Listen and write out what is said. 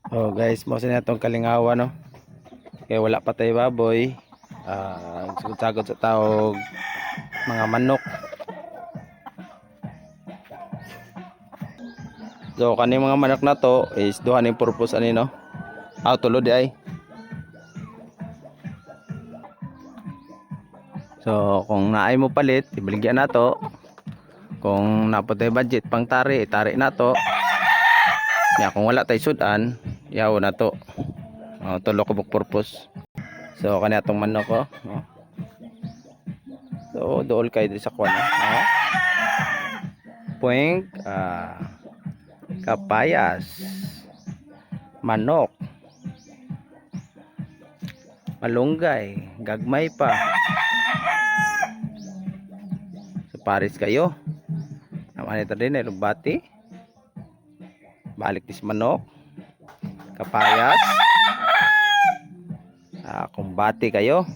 Oh guys, mo sa natong kalingawan no. Kaya wala pa tayo baboy. Sagod sa tawog mga manok. So kani mga manok na to is duha ning purpose ani no. Tulo di ay. So kung naay mo palit, ibaligyan na to. Kung napotay budget pang tari, itari na to. Ya kung wala tay sudan, yaw na to. Tulo ko bug purpose. So kani atong manok ko, no? So dool kay di sa kwan, no? Puwing kapayas, manok, malunggay, gagmay pa. So pares kayo. Naman ito din lubati. Balik dis manok, kapayas. Kumbati kayo.